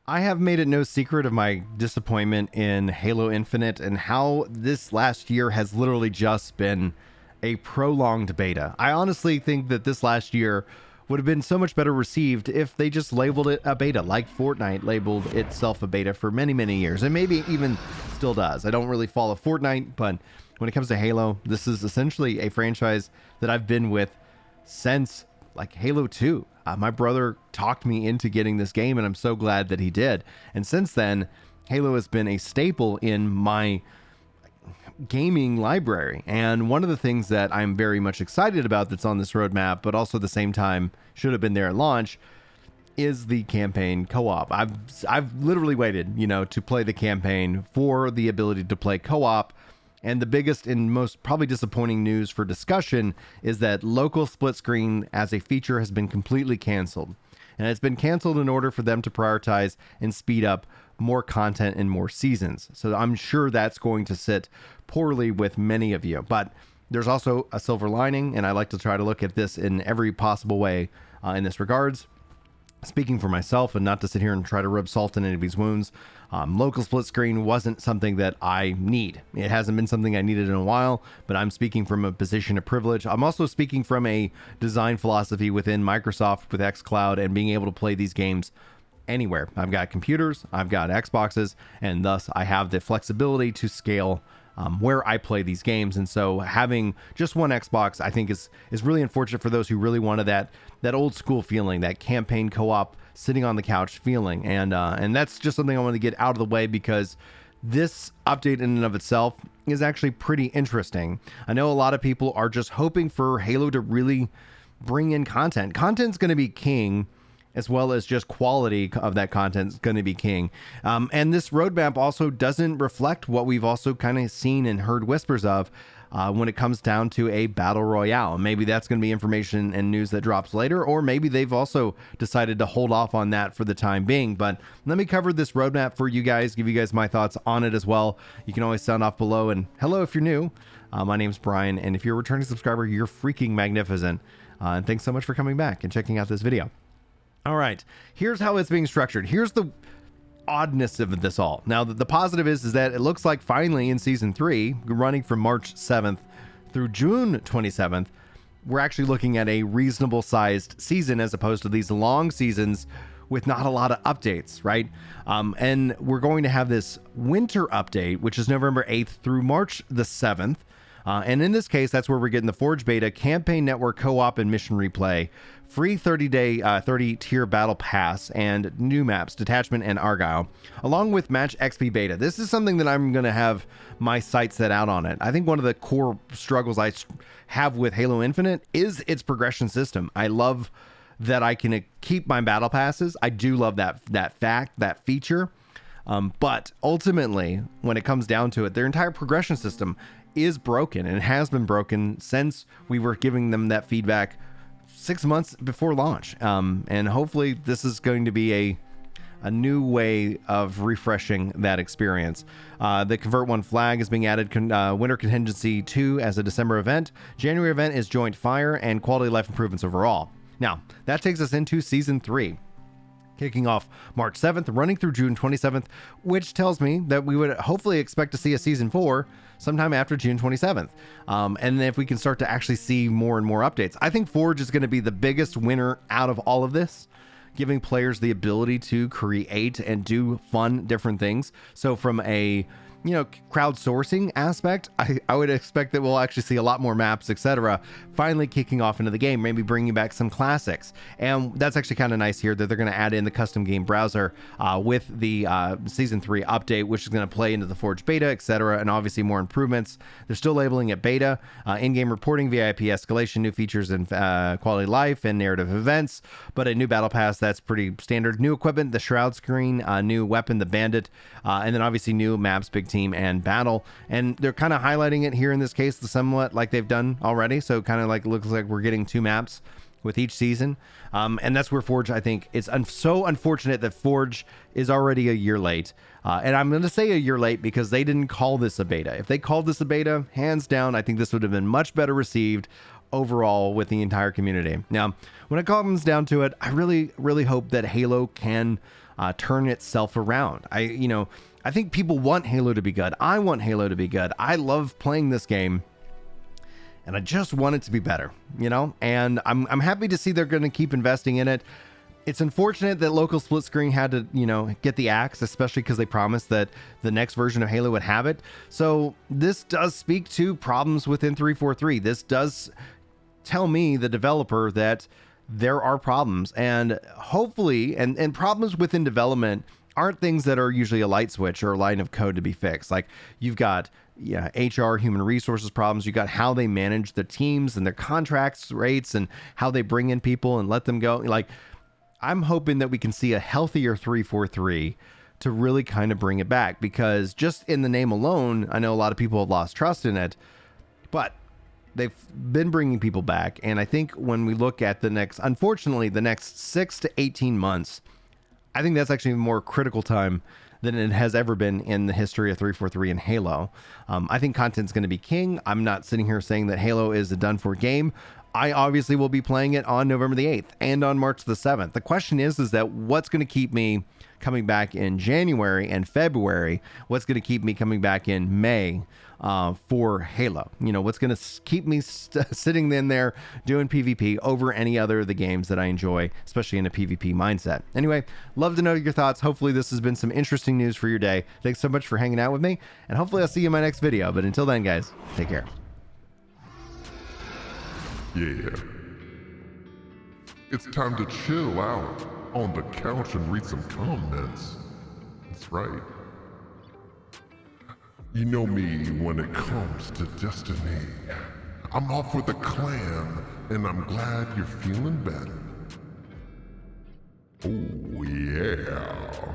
I have made it no secret of my disappointment in Halo Infinite and how this last year has literally just been a prolonged beta. I honestly think that this last year would have been so much better received if they just labeled it a beta, like Fortnite labeled itself a beta for many, many years, and maybe even still does. I don't really follow Fortnite, but when it comes to Halo, this is essentially a franchise that I've been with since like Halo 2. My brother talked me into getting this game, and I'm so glad that he did. And since then, Halo has been a staple in my gaming library. And one of the things that I'm very much excited about that's on this roadmap, but also at the same time should have been there at launch, is the campaign co-op. I've literally waited, to play the campaign for the ability to play co-op. And the biggest and most probably disappointing news for discussion is that local split screen as a feature has been completely canceled. And it's been canceled in order for them to prioritize and speed up more content and more seasons. So I'm sure that's going to sit poorly with many of you. But there's also a silver lining, and I like to try to look at this in every possible way in this regards. Speaking for myself, and not to sit here and try to rub salt in anybody's wounds, local split screen wasn't something that I need. It hasn't been something I needed in a while, but I'm speaking from a position of privilege. I'm also speaking from a design philosophy within Microsoft with xCloud and being able to play these games anywhere. I've got computers, I've got Xboxes, and thus I have the flexibility to scale where I play these games. And so having just one Xbox, I think is really unfortunate for those who really wanted that old school feeling, that campaign co-op sitting on the couch feeling. And that's just something I want to get out of the way, because this update in and of itself is actually pretty interesting. I know a lot of people are just hoping for Halo to really bring in content. Content's going to be king, as well as just quality of that content is going to be king. And this roadmap also doesn't reflect what we've also kind of seen and heard whispers of when it comes down to a battle royale. Maybe that's going to be information and news that drops later, or maybe they've also decided to hold off on that for the time being. But let me cover this roadmap for you guys, give you guys my thoughts on it as well. You can always sound off below. And hello if you're new. My name's Brian, and if you're a returning subscriber, you're freaking magnificent. And thanks so much for coming back and checking out this video. All right, here's how it's being structured. Here's the oddness of this all. Now, the positive is that it looks like finally in Season 3, running from March 7th through June 27th, we're actually looking at a reasonable sized season as opposed to these long seasons with not a lot of updates, right? And we're going to have this winter update, which is November 8th through March the 7th. And in this case, that's where we're getting the Forge Beta, Campaign Network Co-op and Mission Replay, free 30-day, 30-tier Battle Pass, and new maps, Detachment and Argyle, along with Match XP Beta. This is something that I'm going to have my sights set out on it. I think one of the core struggles I have with Halo Infinite is its progression system. I love that I can keep my Battle Passes. I do love that feature. But ultimately, when it comes down to it, their entire progression system is broken, and it has been broken since we were giving them that feedback 6 months before launch. And hopefully this is going to be a new way of refreshing that experience. The Convert One flag is being added, Winter Contingency 2 as a December event. January event is Joint Fire and quality of life improvements overall. Now, that takes us into Season 3. Kicking off March 7th, running through June 27th, which tells me that we would hopefully expect to see a Season 4 sometime after June 27th. And then if we can start to actually see more and more updates. I think Forge is going to be the biggest winner out of all of this, giving players the ability to create and do fun, different things. So from a crowdsourcing aspect, I would expect that we'll actually see a lot more maps, etc. finally kicking off into the game, maybe bringing back some classics. And that's actually kind of nice here that they're going to add in the custom game browser with the Season 3 update, which is going to play into the Forge beta, etc. and obviously more improvements. They're still labeling it beta. In-game reporting, VIP escalation, new features in quality of life and narrative events, but a new battle pass that's pretty standard. New equipment, the Shroud screen, new weapon, the Bandit, and then obviously new maps, big team and battle. And they're kind of highlighting it here in this case somewhat like they've done already, so kind of like looks like we're getting 2 maps with each season. And that's where Forge, I think it's so unfortunate that Forge is already a year late. And I'm going to say a year late because they didn't call this a beta. If they called this a beta, hands down, I think this would have been much better received overall with the entire community. Now, when it comes down to it, I really, really hope that Halo can turn itself around. I think people want Halo to be good. I want Halo to be good. I love playing this game, and I just want it to be better, and I'm happy to see they're going to keep investing in it. It's unfortunate that local split screen had to, get the axe, especially because they promised that the next version of Halo would have it. So this does speak to problems within 343. This does tell me, the developer, that there are problems, and hopefully, and problems within development aren't things that are usually a light switch or a line of code to be fixed. Like, you've got HR, human resources problems. You got how they manage the teams and their contracts rates and how they bring in people and let them go. Like, I'm hoping that we can see a healthier 343 to really kind of bring it back, because just in the name alone, I know a lot of people have lost trust in it, but they've been bringing people back. And I think when we look at unfortunately, the next 6 to 18 months, I think that's actually a more critical time than it has ever been in the history of 343 and Halo. I think content's going to be king. I'm not sitting here saying that Halo is a done-for game. I obviously will be playing it on November the 8th and on March the 7th. The question is that what's going to keep me coming back in January and February? What's going to keep me coming back in May for Halo? What's going to keep me sitting in there doing PvP over any other of the games that I enjoy, especially in a PvP mindset? Anyway, love to know your thoughts. Hopefully this has been some interesting news for your day. Thanks so much for hanging out with me, and hopefully I'll see you in my next video. But until then, guys, take care. Yeah. It's time to chill out on the couch and read some comments. That's right. You know me when it comes to Destiny. I'm off with a clan, and I'm glad you're feeling better. Oh yeah.